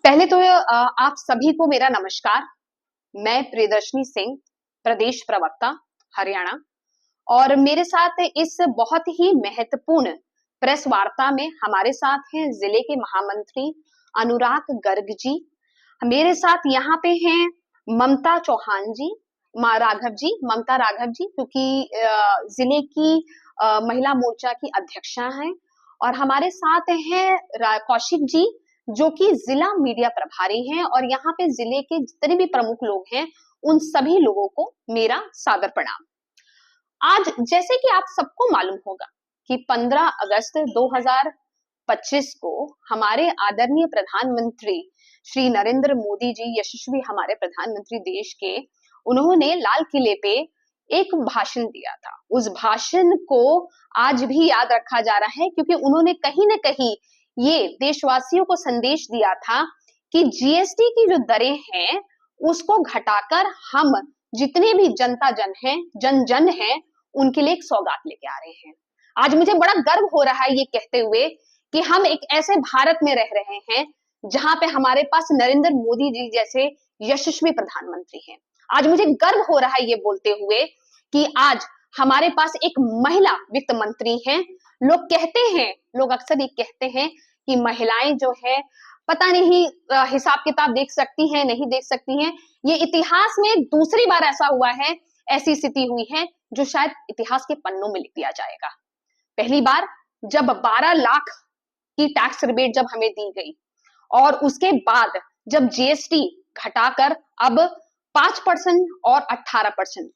पहले तो आप सभी को मेरा नमस्कार। मैं प्रियदर्शनी सिंह, प्रदेश प्रवक्ता हरियाणा, और मेरे साथ इस बहुत ही महत्वपूर्ण प्रेस वार्ता में हमारे साथ हैं जिले के महामंत्री अनुराग गर्ग जी। मेरे साथ यहाँ पे हैं ममता चौहान जी, ममता राघव जी, क्योंकि जिले की महिला मोर्चा की अध्यक्षा हैं। और हमारे साथ हैं कौशिक जी, जो कि जिला मीडिया प्रभारी हैं, और यहाँ पे जिले के जितने भी प्रमुख लोग हैं उन सभी लोगों को मेरा सादर प्रणाम। आज जैसे कि आप सबको मालूम होगा कि 15 अगस्त 2025 को हमारे आदरणीय प्रधानमंत्री श्री नरेंद्र मोदी जी, यशस्वी हमारे प्रधानमंत्री देश के, उन्होंने लाल किले पे एक भाषण दिया था। उस भाषण को आज भी याद रखा जा रहा है, क्योंकि उन्होंने कहीं ना कहीं ये देशवासियों को संदेश दिया था कि जीएसटी की जो दरें हैं उसको घटाकर हम जितने भी जनता जन हैं, जन जन हैं, उनके लिए एक सौगात लेके आ रहे हैं। आज मुझे बड़ा गर्व हो रहा है ये कहते हुए कि हम एक ऐसे भारत में रह रहे हैं जहां पे हमारे पास नरेंद्र मोदी जी जैसे यशस्वी प्रधानमंत्री हैं। आज मुझे गर्व हो रहा है ये बोलते हुए कि आज हमारे पास एक महिला वित्त मंत्री हैं। लोग अक्सर ये कहते हैं कि महिलाएं जो है पता नहीं हिसाब किताब देख सकती हैं, नहीं देख सकती हैं। ये इतिहास में दूसरी बार ऐसा हुआ है, ऐसी स्थिति हुई है जो शायद इतिहास के पन्नों में लिख दिया जाएगा। पहली बार जब 12 लाख की टैक्स रिबेट जब हमें दी गई, और उसके बाद जब जीएसटी घटाकर अब 5% और 18%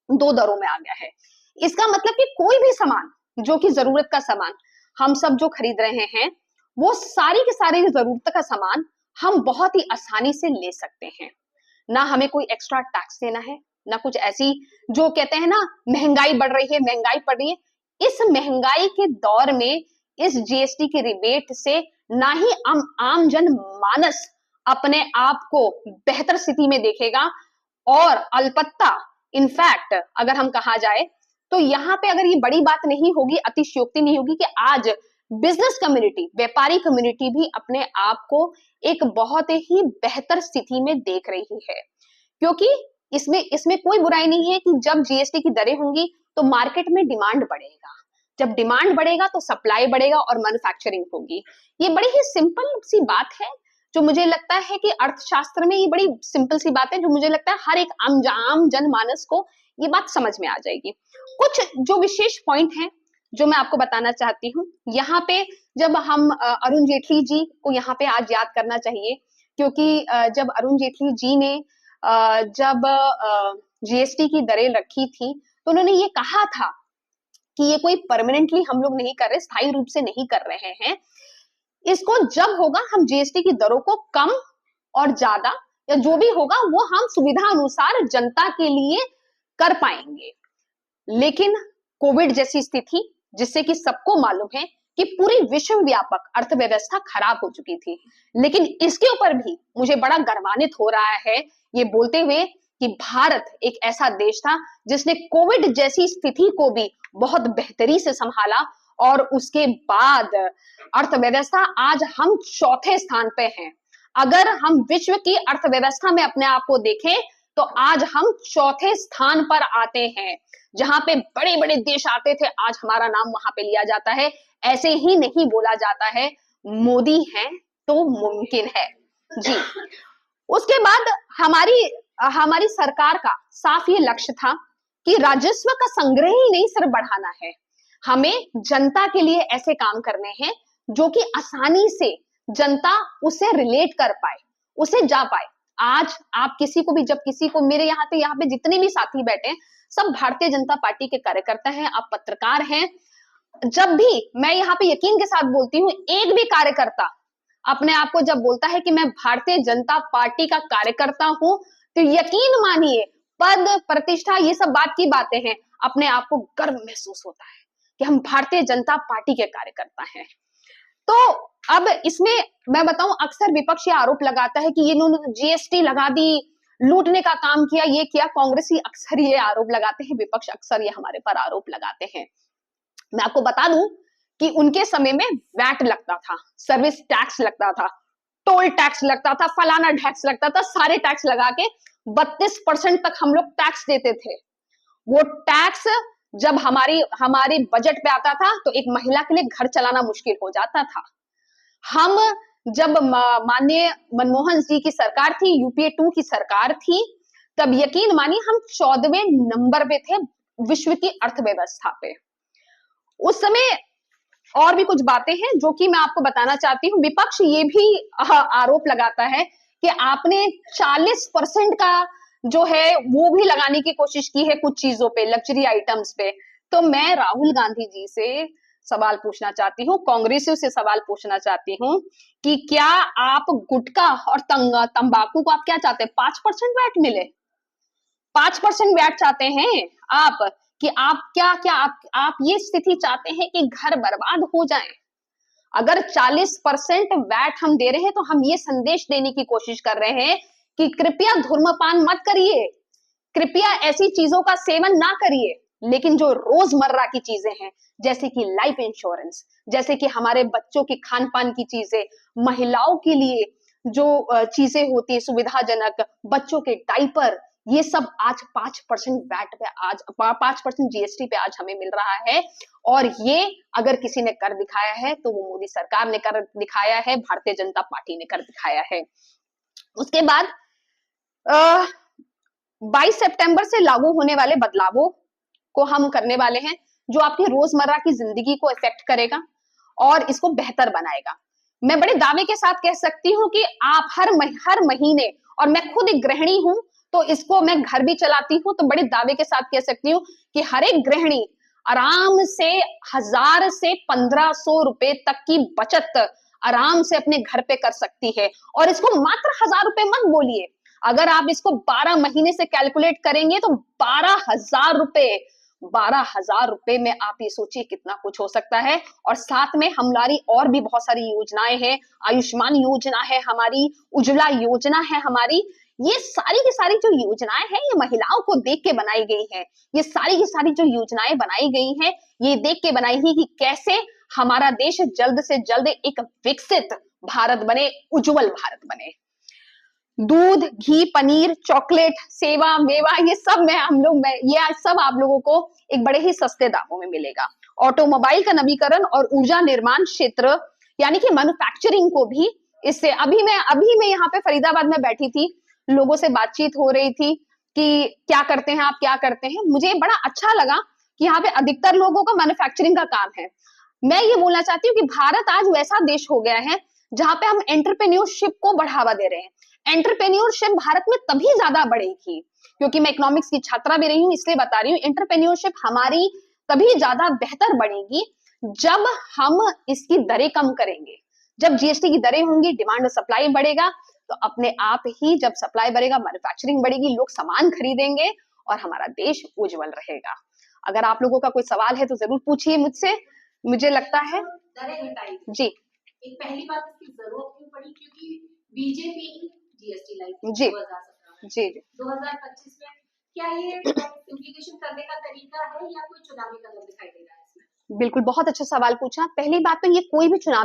दो दरों में आ गया है। इसका मतलब कि कोई भी सामान जो कि जरूरत का सामान हम सब जो खरीद रहे हैं, वो सारी के सारी जरूरत का सामान हम बहुत ही आसानी से ले सकते हैं। ना हमें कोई एक्स्ट्रा टैक्स देना है, ना कुछ ऐसी जो कहते हैं ना महंगाई बढ़ रही है, महंगाई बढ़ रही है। इस महंगाई के दौर में इस जीएसटी के रिबेट से ना ही आम जन मानस अपने आप को बेहतर स्थिति में देखेगा, और अलबत्ता इनफैक्ट अगर हम कहा जाए तो यहाँ पे अगर ये बड़ी बात नहीं होगी, अतिशयोक्ति नहीं होगी कि आज बिजनेस कम्युनिटी, व्यापारी कम्युनिटी भी अपने आप को एक बहुत ही बेहतर स्थिति में देख रही है। क्योंकि इसमें कोई बुराई नहीं है कि जब जीएसटी की दरें होंगी तो मार्केट में डिमांड बढ़ेगा, जब डिमांड बढ़ेगा तो सप्लाई बढ़ेगा और मैन्युफैक्चरिंग होगी। ये बड़ी ही सिंपल सी बात है, जो मुझे लगता है कि अर्थशास्त्र में ये बड़ी सिंपल सी बात है, जो मुझे लगता है हर एक आम जनमानस को ये बात समझ में आ जाएगी। कुछ जो विशेष पॉइंट हैं जो मैं आपको बताना चाहती हूँ यहाँ पे, जब हम अरुण जेटली जी को यहाँ पे आज याद करना चाहिए, क्योंकि जब अरुण जेटली जी ने जब जीएसटी की दरें रखी थी तो उन्होंने ये कहा था कि ये कोई परमानेंटली हम लोग नहीं कर रहे, स्थायी रूप से नहीं कर रहे हैं। इसको जब होगा हम जीएसटी की दरों को कम और ज्यादा या जो भी होगा वो हम सुविधा अनुसार जनता के लिए कर पाएंगे। लेकिन कोविड जैसी स्थिति, जिससे कि सबको मालूम है कि पूरी विश्व व्यापक अर्थव्यवस्था खराब हो चुकी थी, लेकिन इसके ऊपर भी मुझे बड़ा गर्वान्वित हो रहा है ये बोलते हुए कि भारत एक ऐसा देश था जिसने कोविड जैसी स्थिति को भी बहुत बेहतरी से संभाला, और उसके बाद अर्थव्यवस्था आज हम चौथे स्थान पे हैं। अगर हम विश्व की अर्थव्यवस्था में अपने आप को देखें तो आज हम चौथे स्थान पर आते हैं। जहां पे बड़े बड़े देश आते थे, आज हमारा नाम वहां पे लिया जाता है। ऐसे ही नहीं बोला जाता है मोदी है तो मुमकिन है जी। उसके बाद हमारी सरकार का साफ ये लक्ष्य था कि राजस्व का संग्रह ही नहीं सिर्फ बढ़ाना है, हमें जनता के लिए ऐसे काम करने हैं जो कि आसानी से जनता उसे रिलेट कर पाए, उसे जा पाए। आज आप किसी को भी, जब किसी को, मेरे यहाँ पे जितने भी साथी बैठे हैं सब भारतीय जनता पार्टी के कार्यकर्ता हैं, आप पत्रकार हैं। जब भी मैं यहाँ पे यकीन के साथ बोलती हूँ, एक भी कार्यकर्ता अपने आप को जब बोलता है कि मैं भारतीय जनता पार्टी का कार्यकर्ता हूं, तो यकीन मानिए पद प्रतिष्ठा ये सब बात की बातें हैं, अपने आप को गर्व महसूस होता है कि हम भारतीय जनता पार्टी के कार्यकर्ता हैं। तो अब इसमें मैं बताऊं, अक्सर विपक्ष ये आरोप लगाता है कि इन्होंने जीएसटी लगा दी, लूटने का काम किया, ये किया। कांग्रेसी अक्सर ये आरोप लगाते हैं, विपक्ष अक्सर ये हमारे पर आरोप लगाते हैं। मैं आपको बता दूं कि उनके समय में वैट लगता था, सर्विस टैक्स लगता था, टोल टैक्स लगता था, फलाना टैक्स लगता था, सारे टैक्स लगा के 32% तक हम लोग टैक्स देते थे। वो टैक्स जब हमारे बजट पे आता था तो एक महिला के लिए घर चलाना मुश्किल हो जाता था। हम जब माननीय मनमोहन जी की सरकार थी, यूपीए 2 की सरकार थी, तब यकीन मानिए हम 14वें नंबर पे थे विश्व की अर्थव्यवस्था पे। उस समय और भी कुछ बातें हैं जो कि मैं आपको बताना चाहती हूँ। विपक्ष ये भी आरोप लगाता है कि आपने 40% का जो है वो भी लगाने की कोशिश की है कुछ चीजों पे, लग्जरी आइटम्स पे। तो मैं राहुल गांधी जी से सवाल पूछना चाहती हूँ, कांग्रेसियों से सवाल पूछना चाहती हूँ कि क्या आप गुटखा और तंबाकू को आप क्या चाहते हैं, 5% वैट मिले? 5% वैट चाहते हैं आप? कि आप क्या क्या आप ये स्थिति चाहते हैं कि घर बर्बाद हो जाए? अगर 40% वैट हम दे रहे हैं तो हम ये संदेश देने की कोशिश कर रहे हैं कि कृपया धूम्रपान मत करिए, कृपया ऐसी चीजों का सेवन ना करिए। लेकिन जो रोजमर्रा की चीजें हैं, जैसे कि लाइफ इंश्योरेंस, जैसे कि हमारे बच्चों की खान पान की चीजें, महिलाओं के लिए जो चीजें होती है सुविधाजनक, बच्चों के डाइपर, ये सब आज 5% वैट पे, आज 5% जीएसटी पे आज हमें मिल रहा है। और ये अगर किसी ने कर दिखाया है तो वो मोदी सरकार ने कर दिखाया है, भारतीय जनता पार्टी ने कर दिखाया है। उसके बाद 22 सितंबर से लागू होने वाले बदलावों को हम करने वाले हैं, जो आपकी रोजमर्रा की जिंदगी को इफेक्ट करेगा और इसको बेहतर बनाएगा। मैं बड़े दावे के साथ कह सकती हूँ कि आप हर महीने, और मैं खुद एक गृहिणी हूं तो इसको मैं घर भी चलाती हूँ, तो बड़े दावे के साथ कह सकती हूँ कि हर एक गृहिणी आराम से 1000 से 1500 रुपए तक की बचत आराम से अपने घर पे कर सकती है। और इसको मात्र 1000 रुपए मत बोलिए, अगर आप इसको 12 महीने से कैलकुलेट करेंगे तो 12,000 रुपए में आप ये सोचिए कितना कुछ हो सकता है। और साथ में हमारी और भी बहुत सारी योजनाएं हैं, आयुष्मान योजना है हमारी, उज्ज्वला योजना है हमारी। ये सारी की सारी जो योजनाएं हैं ये महिलाओं को देख के बनाई गई हैं। ये सारी की सारी जो योजनाएं बनाई गई हैं ये देख के बनाई है कि कैसे हमारा देश जल्द से जल्द एक विकसित भारत बने, उज्जवल भारत बने। दूध, घी, पनीर, चॉकलेट, सेवा, मेवा, ये सब ये सब आप लोगों को एक बड़े ही सस्ते दामों में मिलेगा। ऑटोमोबाइल का नवीकरण और ऊर्जा निर्माण क्षेत्र यानी कि मैन्युफैक्चरिंग को भी इससे, अभी मैं यहाँ पे फरीदाबाद में बैठी थी, लोगों से बातचीत हो रही थी कि क्या करते हैं आप, क्या करते हैं। मुझे बड़ा अच्छा लगा कि यहाँ पे अधिकतर लोगों का मैन्युफैक्चरिंग का काम है। मैं ये बोलना चाहती हूँ कि भारत आज वैसा देश हो गया है जहां पे हम एंटरप्रेन्योरशिप को बढ़ावा दे रहे हैं। एंटरप्रेन्योरशिप भारत में तभी ज्यादा बढ़ेगी, क्योंकि मैं इकोनॉमिक्स की छात्रा भी रही हूँ इसलिए बता रही हूँ, एंटरप्रेन्योरशिप हमारी तभी ज्यादा बेहतर बढ़ेगी जब हम इसकी दरें कम करेंगे। जब जीएसटी की दरें होंगी, डिमांड और सप्लाई बढ़ेगा, तो अपने आप ही जब सप्लाई बढ़ेगा, मैन्युफैक्चरिंग बढ़ेगी, लोग सामान खरीदेंगे और हमारा देश उज्जवल रहेगा। अगर आप लोगों का कोई सवाल है तो जरूर पूछिए मुझसे। मुझे लगता है दरें घटाई जी, एक पहली बात इसकी जरूरत क्यों पड़ी, क्योंकि बीजेपी जीएसटी लाई जी 2017 में, जी जी 2025 में क्या ये सिंप्लीफिकेशन करने का तरीका है या कोई चुनावी कदम दिखाई दे रहा है इसमें? बिल्कुल, बहुत अच्छा सवाल पूछा। पहली बात तो ये कोई भी चुनाव